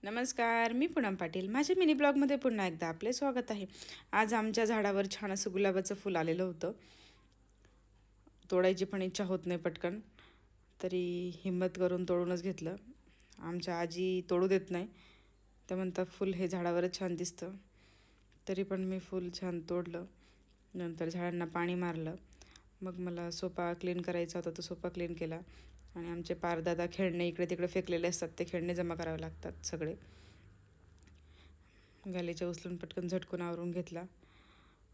नमस्कार, मी पूनम पाटील. माझ्या मिनी ब्लॉगमध्ये पुन्हा एकदा आपले स्वागत आहे. आज आमच्या झाडावर छान असं गुलाबाचं फूल आलेलं होतं. तोडायची पण इच्छा होत नाही पटकन, तरी हिंमत करून तोडूनच घेतलं. आमच्या आजी तोडू देत नाही, त्या म्हणतात फूल हे झाडावरच छान दिसतं. तरी पण मी फूल छान तोडलं. नंतर झाडांना पाणी मारलं. मग मला सोफा क्लीन करायचा होता, तो सोफा क्लीन केला. आणि आमचे पारदादा खेळणे इकडे तिकडे फेकलेले असतात, ते खेळणे जमा करावे लागतात सगळे. गालीच्या उचलून पटकन झटकून आवरून घेतला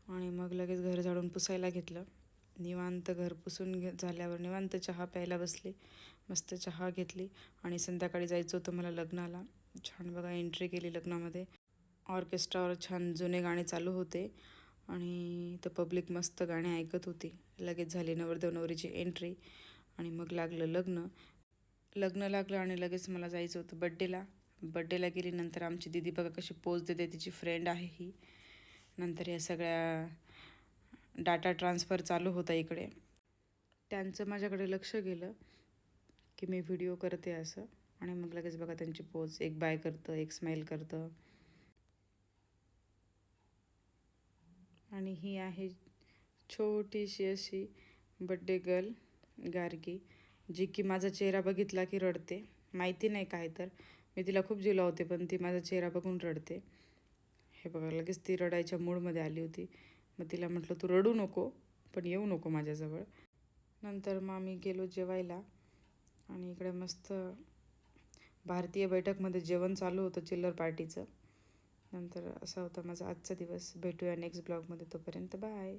आणि मग लगेच घर झाडून पुसायला घेतलं. निवांत घर पुसून झाल्यावर निवांत चहा प्यायला बसली. मस्त चहा घेतली आणि संध्याकाळी जायचं होतं मला लग्नाला. छान बघा एंट्री केली लग्नामध्ये. ऑर्केस्ट्रावर छान जुने गाणे चालू होते आणि तर पब्लिक मस्त गाणे ऐकत होती. लगेच झाली नवरदेव नवरीची एंट्री आणि मग लागलं लग्न लागलं आणि लगेच मला जायचं होतं बड्डेला गेली. नंतर आमची दीदी बघा कशी पोज देते, तिची फ्रेंड आहे ही. नंतर या सगळ्या डाटा ट्रान्सफर चालू होता इकडे. त्यांचं माझ्याकडे लक्ष गेलं की मी व्हिडिओ करते असं, आणि मग लगेच बघा त्यांची पोज, एक बाय करतं, एक स्माईल करतं. आणि ही आहे छोटीशी अशी बड्डे गर्ल गार्गी, जी की माझा चेहरा बघितला की रडते. माहिती नाही काय, तर मी तिला खूप जीव लावते पण ती माझा चेहरा बघून रडते. हे बघा लगेच ती रडायच्या मूडमध्ये आली होती. मग तिला म्हटलं तू रडू नको, पण येऊ नको माझ्याजवळ. नंतर मग आम्ही गेलो जेवायला आणि इकडे मस्त भारतीय बैठकमध्ये जेवण चालू होतं चिल्लर पार्टीचं. नंतर असा होता माझा आजचा दिवस. भेटूया नेक्स्ट ब्लॉगमध्ये, तोपर्यंत बाय.